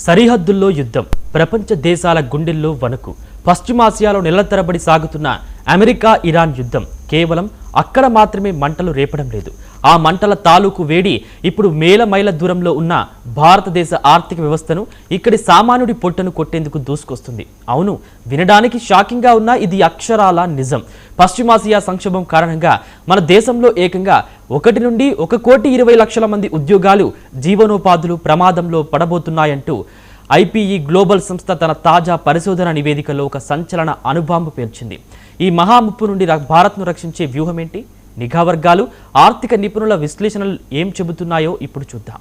సరిహద్దుల్లో యుద్ధం, ప్రపంచ దేశాల గుండెల్లో వణుకు. పశ్చిమాసియాలో నెలల తరబడి సాగుతున్న అమెరికా ఇరాన్ యుద్ధం కేవలం అక్కడ మాత్రమే మంటలు రేపడం లేదు. ఆ మంటల తాలూకు వేడి ఇప్పుడు వేల మైళ్ళ దూరంలో ఉన్న భారతదేశ ఆర్థిక వ్యవస్థను, ఇక్కడి సామాన్యుడి పొట్టను కొట్టేందుకు దూసుకొస్తుంది. అవును, వినడానికి షాకింగ్గా ఉన్నా ఇది అక్షరాల నిజం. పశ్చిమాసియా సంక్షోభం కారణంగా మన దేశంలో ఏకంగా 1 నుండి 1,20,00,000 మంది ఉద్యోగాలు, జీవనోపాధులు ప్రమాదంలో పడబోతున్నాయంటూ ఐపీఈ గ్లోబల్ సంస్థ తన తాజా పరిశోధన నివేదికలో ఒక సంచలన అణుబాంబు పేల్చింది. ఈ మహాముప్పు నుండి భారత్ను రక్షించే వ్యూహం ఏంటి? నిఘా వర్గాలు, ఆర్థిక నిపుణుల విశ్లేషణలు ఏం చెబుతున్నాయో ఇప్పుడు చూద్దాం.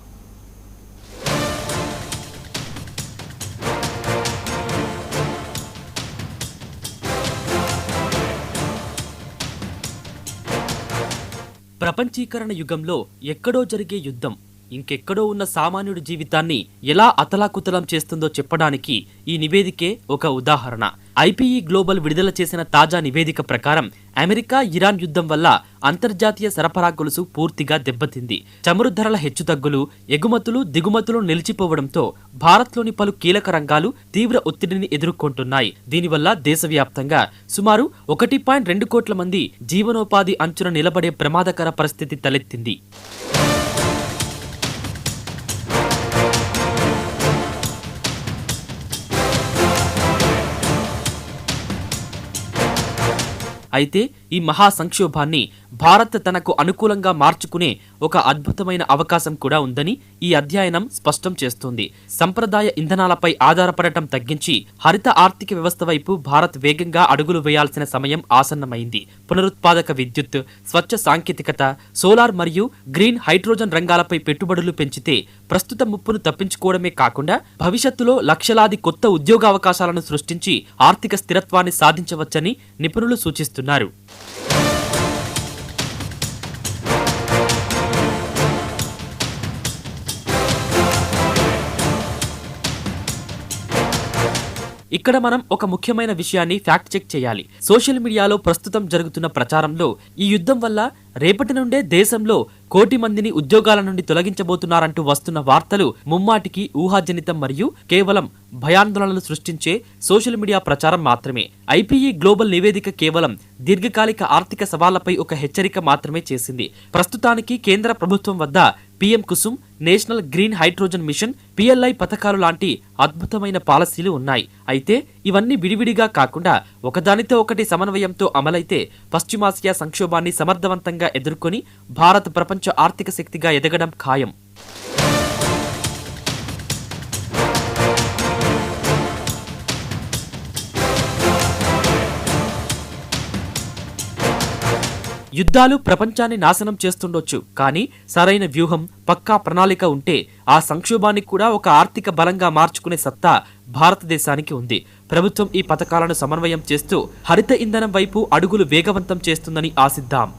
ప్రపంచీకరణ యుగంలో ఎక్కడో జరిగే యుద్ధం ఇంకెక్కడో ఉన్న సామాన్యుడి జీవితాన్ని ఎలా అతలాకుతలం చేస్తుందో చెప్పడానికి ఈ నివేదికే ఒక ఉదాహరణ. ఐపీఈ గ్లోబల్ విడుదల చేసిన తాజా నివేదిక ప్రకారం అమెరికా ఇరాన్ యుద్ధం వల్ల అంతర్జాతీయ సరఫరా గొలుసు పూర్తిగా దెబ్బతింది. చమురు ధరల హెచ్చుతగ్గులు, ఎగుమతులు దిగుమతులు నిలిచిపోవడంతో భారత్లోని పలు కీలక రంగాలు తీవ్ర ఒత్తిడిని ఎదుర్కొంటున్నాయి. దీనివల్ల దేశవ్యాప్తంగా సుమారు 1.2 కోట్ల మంది జీవనోపాధి అంచున నిలబడే ప్రమాదకర పరిస్థితి తలెత్తింది. అయితే ఈ మహా సంక్షోభాన్ని భారత్ తనకు అనుకూలంగా మార్చుకునే ఒక అద్భుతమైన అవకాశం కూడా ఉందని ఈ అధ్యయనం స్పష్టం చేస్తుంది. సంప్రదాయ ఇంధనాలపై ఆధారపడటం తగ్గించి హరిత ఆర్థిక వ్యవస్థ వైపు భారత్ వేగంగా అడుగులు వేయాల్సిన సమయం ఆసన్నమైంది. పునరుత్పాదక విద్యుత్, స్వచ్ఛ సాంకేతికత, సోలార్ మరియు గ్రీన్ హైడ్రోజన్ రంగాలపై పెట్టుబడులు పెంచితే ప్రస్తుత ముప్పును తప్పించుకోవడమే కాకుండా భవిష్యత్తులో లక్షలాది కొత్త ఉద్యోగావకాశాలను సృష్టించి ఆర్థిక స్థిరత్వాన్ని సాధించవచ్చని నిపుణులు సూచిస్తున్నారు. ఇక్కడ మనం ఒక ముఖ్యమైన విషయాన్ని ఫ్యాక్ట్ చెక్ చేయాలి. సోషల్ మీడియాలో ప్రస్తుతం జరుగుతున్న ప్రచారంలో ఈ యుద్ధం వల్ల రేపటి నుండే దేశంలో 1 కోటి మందిని ఉద్యోగాల నుండి తొలగించబోతున్నారంటూ వస్తున్న వార్తలు ముమ్మాటికి ఊహాజనితం మరియు కేవలం భయాందోళనలు సృష్టించే సోషల్ మీడియా ప్రచారం మాత్రమే. ఐపీఈ గ్లోబల్ నివేదిక కేవలం దీర్ఘకాలిక ఆర్థిక సవాళ్లపై ఒక హెచ్చరిక మాత్రమే చేసింది. ప్రస్తుతానికి కేంద్ర ప్రభుత్వం వద్ద PM Kusum, national green hydrogen mission, PLI పథకాలు లాంటి అద్భుతమైన పాలసీలు ఉన్నాయి. అయితే ఇవన్నీ విడివిడిగా కాకుండా ఒకదానితో ఒకటి సమన్వయంతో అమలైతే పశ్చిమాసియా సంక్షోభాన్ని సమర్థవంతంగా ఎదుర్కొని భారత్ ప్రపంచ ఆర్థిక శక్తిగా ఎదగడం ఖాయం. యుద్ధాలు ప్రపంచాన్ని నాశనం చేస్తుండొచ్చు, కానీ సరైన వ్యూహం, పక్కా ప్రణాళిక ఉంటే ఆ సంక్షోభాన్ని కూడా ఒక ఆర్థిక బలంగా మార్చుకునే సత్తా భారతదేశానికి ఉంది. ప్రభుత్వం ఈ పథకాలను సమన్వయం చేస్తూ హరిత ఇంధనం వైపు అడుగులు వేగవంతం చేస్తుందని ఆశిద్దాం.